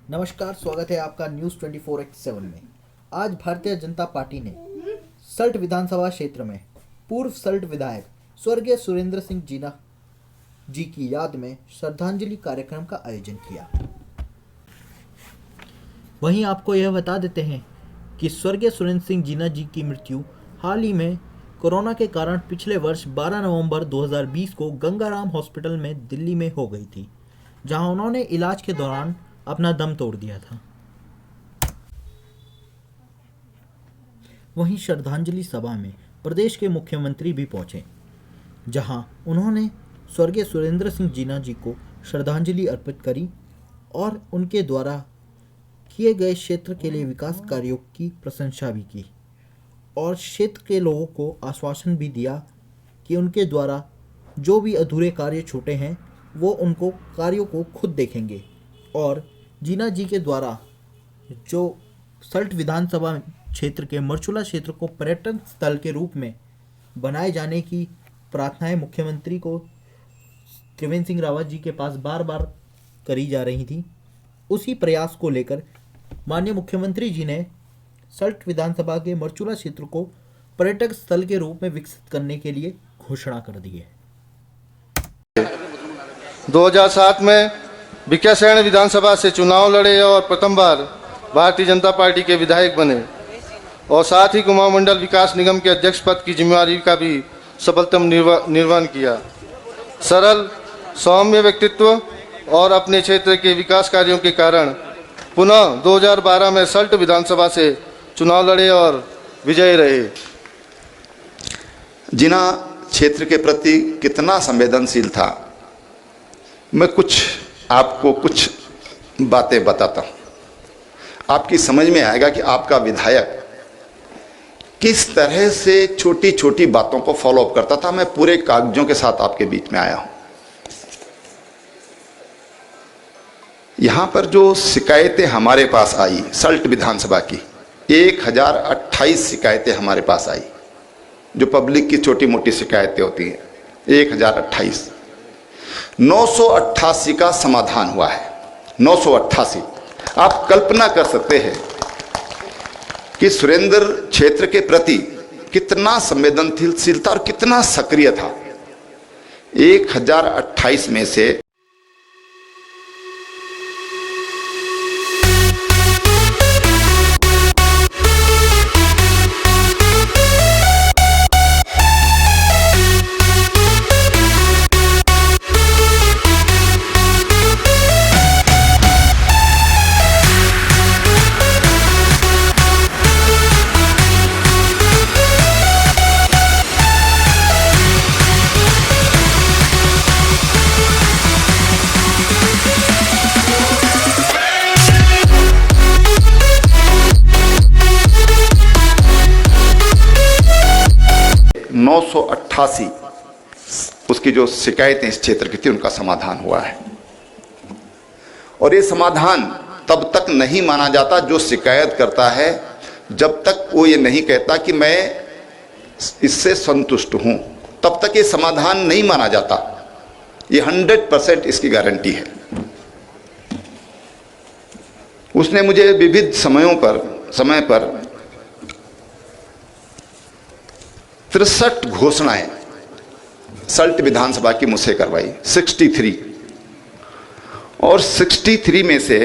नमस्कार, स्वागत है आपका न्यूज़ 24x7 में। आज भारतीय जनता पार्टी ने सल्ट विधानसभा क्षेत्र में पूर्व सल्ट विधायक स्वर्गीय सुरेंद्र सिंह जीना जी की याद में श्रद्धांजलि कार्यक्रम का आयोजन किया। वहीं आपको यह बता देते हैं कि स्वर्गीय सुरेंद्र सिंह जीना जी की मृत्यु हाल ही में कोरोना के कारण पिछले वर्ष 12 नवंबर 2020 को गंगाराम हॉस्पिटल में दिल्ली में हो गई थी, जहां उन्होंने इलाज के दौरान अपना दम तोड़ दिया था। वहीं श्रद्धांजलि सभा में प्रदेश के मुख्यमंत्री भी पहुंचे, जहां उन्होंने स्वर्गीय सुरेंद्र सिंह जीना जी को श्रद्धांजलि अर्पित करी और उनके द्वारा किए गए क्षेत्र के लिए विकास कार्यों की प्रशंसा भी की और क्षेत्र के लोगों को आश्वासन भी दिया कि उनके द्वारा जो भी अधूरे कार्य छूटे हैं वो उनको कार्यों को खुद देखेंगे और जीना जी के द्वारा जो सल्ट विधानसभा क्षेत्र के मरचूला क्षेत्र को पर्यटन स्थल के रूप में बनाए जाने की प्रार्थनाएं मुख्यमंत्री को त्रिवेंद्र सिंह रावत जी के पास बार बार करी जा रही थी। उसी प्रयास को लेकर माननीय मुख्यमंत्री जी ने सल्ट विधानसभा के मरचूला क्षेत्र को पर्यटक स्थल के रूप में विकसित करने के लिए घोषणा कर दी है। 2007 में भिकियासैंण विधानसभा से चुनाव लड़े और प्रथम बार भारतीय जनता पार्टी के विधायक बने और साथ ही कुमाऊं मंडल विकास निगम के अध्यक्ष पद की जिम्मेदारी का भी सफलतम निर्वहन किया। सरल सौम्य व्यक्तित्व और अपने क्षेत्र के विकास कार्यों के कारण पुनः 2012 में सल्ट विधानसभा से चुनाव लड़े और विजयी रहे। जीना क्षेत्र के प्रति कितना संवेदनशील था, मैं आपको कुछ बातें बताता हूं। आपकी समझ में आएगा कि आपका विधायक किस तरह से छोटी छोटी बातों को फॉलो अप करता था। मैं पूरे कागजों के साथ आपके बीच में आया हूं। यहां पर जो शिकायतें हमारे पास आई सल्ट विधानसभा की 1028 शिकायतें हमारे पास आई, जो पब्लिक की छोटी मोटी शिकायतें होती हैं 1028। 988 का समाधान हुआ है। 988। आप कल्पना कर सकते हैं कि सुरेंद्र क्षेत्र के प्रति कितना संवेदनशील था और कितना सक्रिय था। 1028 में से उसकी जो शिकायतें इस क्षेत्र की थी उनका समाधान हुआ है। और ये समाधान तब तक नहीं माना जाता जो शिकायत करता है, जब तक वो ये नहीं कहता कि मैं इससे संतुष्ट हूं, तब तक ये समाधान नहीं माना जाता। ये 100% इसकी गारंटी है। उसने मुझे विविध समय पर 63 घोषणाएं सल्ट विधानसभा की मुझसे करवाई। 63 और 63 में से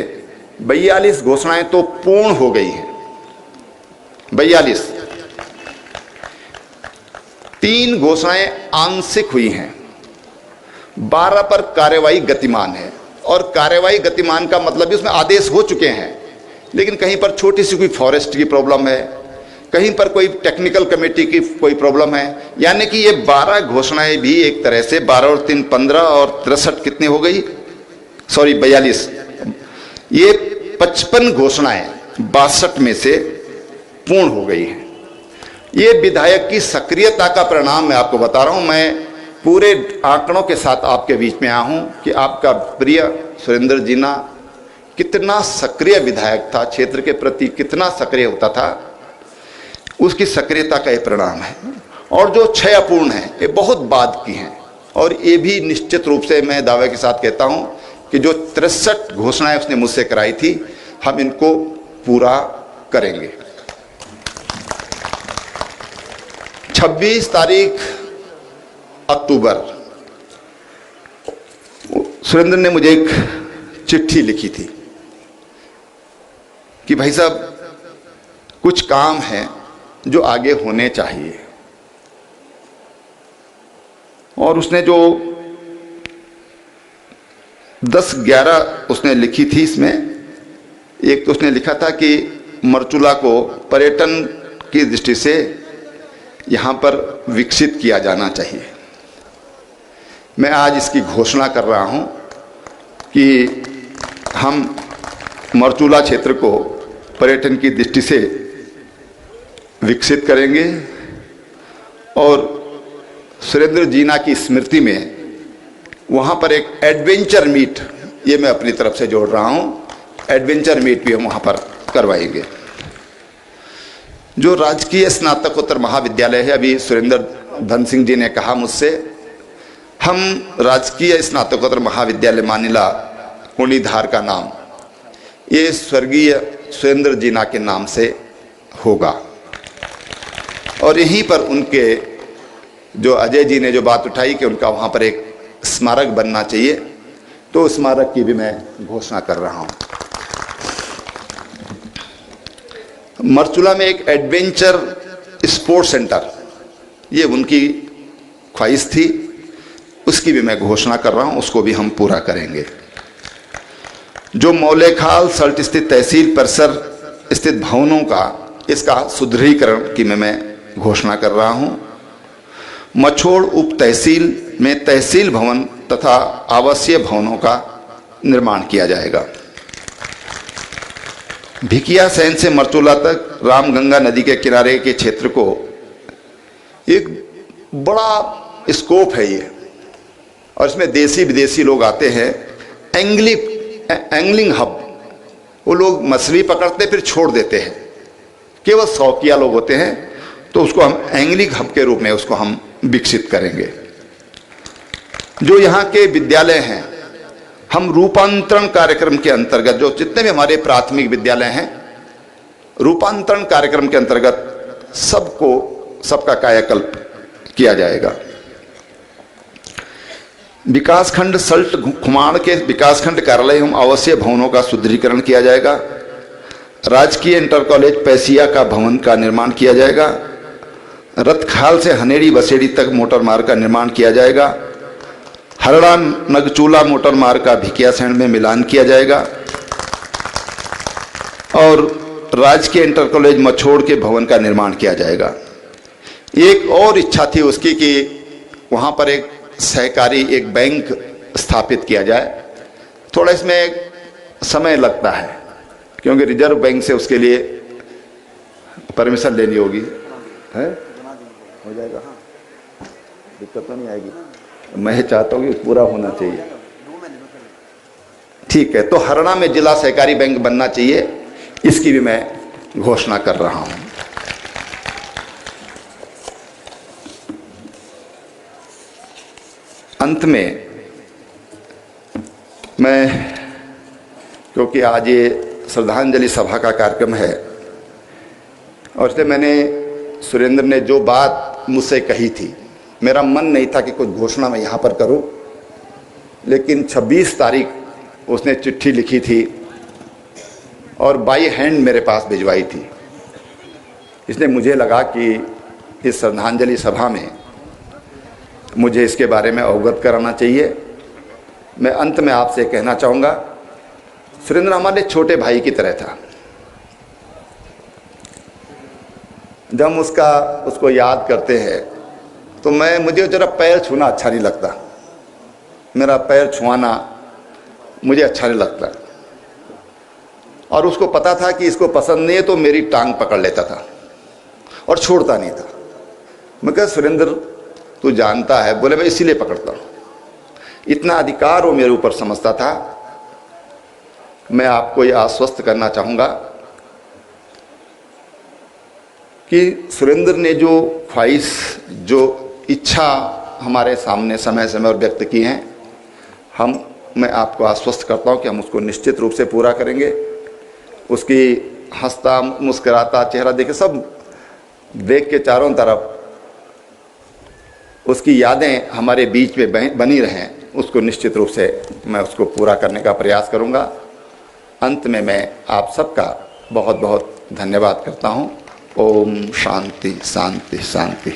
42 घोषणाएं तो पूर्ण हो गई हैं। 42। 3 घोषणाएं आंशिक हुई हैं। 12 पर कार्यवाही गतिमान है। और कार्यवाही गतिमान का मतलब उसमें आदेश हो चुके हैं, लेकिन कहीं पर छोटी सी कोई फॉरेस्ट की प्रॉब्लम है, कहीं पर कोई टेक्निकल कमेटी की कोई प्रॉब्लम है। यानी कि ये 12 घोषणाएं भी एक तरह से 12 और 3 15 और 63 कितनी हो गई, 42। ये 55 घोषणाएं 62 में से पूर्ण हो गई हैं। ये विधायक की सक्रियता का परिणाम मैं आपको बता रहा हूं। मैं पूरे आंकड़ों के साथ आपके बीच में आया हूं कि आपका प्रिय सुरेंद्र जीना कितना सक्रिय विधायक था, क्षेत्र के प्रति कितना सक्रिय होता था, उसकी सक्रियता का ये परिणाम है। और जो 6 अपूर्ण हैं ये बहुत बाद की हैं, और ये भी निश्चित रूप से मैं दावे के साथ कहता हूं कि जो 63 घोषणाएं उसने मुझसे कराई थी, हम इनको पूरा करेंगे। 26 तारीख अक्टूबर सुरेंद्र ने मुझे एक चिट्ठी लिखी थी कि भाई साहब कुछ काम हैं जो आगे होने चाहिए, और उसने जो 10-11 उसने लिखी थी, इसमें एक तो उसने लिखा था कि मरचूला को पर्यटन की दृष्टि से यहाँ पर विकसित किया जाना चाहिए। मैं आज इसकी घोषणा कर रहा हूँ कि हम मरचूला क्षेत्र को पर्यटन की दृष्टि से विकसित करेंगे, और सुरेंद्र जीना की स्मृति में वहाँ पर एक एडवेंचर मीट, ये मैं अपनी तरफ से जोड़ रहा हूँ, एडवेंचर मीट भी हम वहाँ पर करवाएंगे। जो राजकीय स्नातकोत्तर महाविद्यालय है, अभी सुरेंद्र धन सिंह जी ने कहा मुझसे, हम राजकीय स्नातकोत्तर महाविद्यालय मानिला कुणीधार का नाम ये स्वर्गीय सुरेंद्र जीना के नाम से होगा, और यहीं पर उनके जो अजय जी ने जो बात उठाई कि उनका वहाँ पर एक स्मारक बनना चाहिए, तो स्मारक की भी मैं घोषणा कर रहा हूँ। मरचूला में एक एडवेंचर स्पोर्ट्स सेंटर, ये उनकी ख्वाहिश थी, उसकी भी मैं घोषणा कर रहा हूँ, उसको भी हम पूरा करेंगे। जो मौलेखाल सल्ट स्थित तहसील परिसर स्थित भवनों का, इसका सुदृढ़ीकरण की मैं घोषणा कर रहा हूँ। मछोड़ उप तहसील में तहसील भवन तथा आवासीय भवनों का निर्माण किया जाएगा। भिकिया सैन से मरचूला तक रामगंगा नदी के किनारे के क्षेत्र को एक बड़ा स्कोप है ये, और इसमें देसी विदेशी लोग आते हैं। एंगलिंग हब, वो लोग मछली पकड़ते फिर छोड़ देते हैं, केवल शौकिया लोग होते हैं, तो उसको हम एंगलिंग हब के रूप में उसको हम विकसित करेंगे। जो यहाँ के विद्यालय हैं, हम रूपांतरण कार्यक्रम के अंतर्गत, जो जितने भी हमारे प्राथमिक विद्यालय हैं, रूपांतरण कार्यक्रम के अंतर्गत सबका कायाकल्प किया जाएगा। विकासखंड सल्ट खुमाण के विकासखंड कार्यालय एवं आवासीय भवनों का सुदृढ़ीकरण किया जाएगा। राजकीय इंटर कॉलेज पैसिया का भवन का निर्माण किया जाएगा। रतखाल से हनेड़ी बसेड़ी तक मोटर मार्ग का निर्माण किया जाएगा। हरड़ा नगचूला मोटर मार्ग का भिकियासैंण में मिलान किया जाएगा, और राजकीय इंटर कॉलेज मछोड़ के भवन का निर्माण किया जाएगा। एक और इच्छा थी उसकी कि वहाँ पर एक सहकारी एक बैंक स्थापित किया जाए। थोड़ा इसमें समय लगता है, क्योंकि रिजर्व बैंक से उसके लिए परमिशन लेनी होगी, है हो जाएगा, दिक्कत तो नहीं आएगी। मैं चाहता हूँ कि पूरा होना चाहिए। ठीक है, तो हरियाणा में जिला सहकारी बैंक बनना चाहिए, इसकी भी मैं घोषणा कर रहा हूँ। अंत में मैं, क्योंकि आज ये श्रद्धांजलि सभा का कार्यक्रम है, और इसलिए मैंने सुरेंद्र ने जो बात मुझसे कही थी, मेरा मन नहीं था कि कुछ घोषणा मैं यहाँ पर करूँ, लेकिन 26 तारीख उसने चिट्ठी लिखी थी और बाई हैंड मेरे पास भिजवाई थी। इसलिए मुझे लगा कि इस श्रद्धांजलि सभा में मुझे इसके बारे में अवगत कराना चाहिए। मैं अंत में आपसे कहना चाहूँगा, सुरेंद्र हमारे छोटे भाई की तरह था। जब हम उसको याद करते हैं तो मुझे जरा पैर छूना अच्छा नहीं लगता, मेरा पैर छुआना मुझे अच्छा नहीं लगता, और उसको पता था कि इसको पसंद नहीं है तो मेरी टांग पकड़ लेता था और छोड़ता नहीं था। मैं कहा सुरेंद्र तू जानता है, बोले मैं इसीलिए पकड़ता हूँ। इतना अधिकार वो मेरे ऊपर समझता था। मैं आपको ये आश्वस्त करना चाहूँगा कि सुरेंद्र ने जो ख्वाहिश, जो इच्छा हमारे सामने समय समय और व्यक्त की हैं, हम मैं आपको आश्वस्त करता हूं कि हम उसको निश्चित रूप से पूरा करेंगे। उसकी हंसता मुस्कुराता चेहरा देखे, सब देख के चारों तरफ उसकी यादें हमारे बीच में बनी रहें, उसको निश्चित रूप से मैं उसको पूरा करने का प्रयास करूंगा। अंत में मैं आप सबका बहुत बहुत धन्यवाद करता हूं। ओम शांति शांति शांति।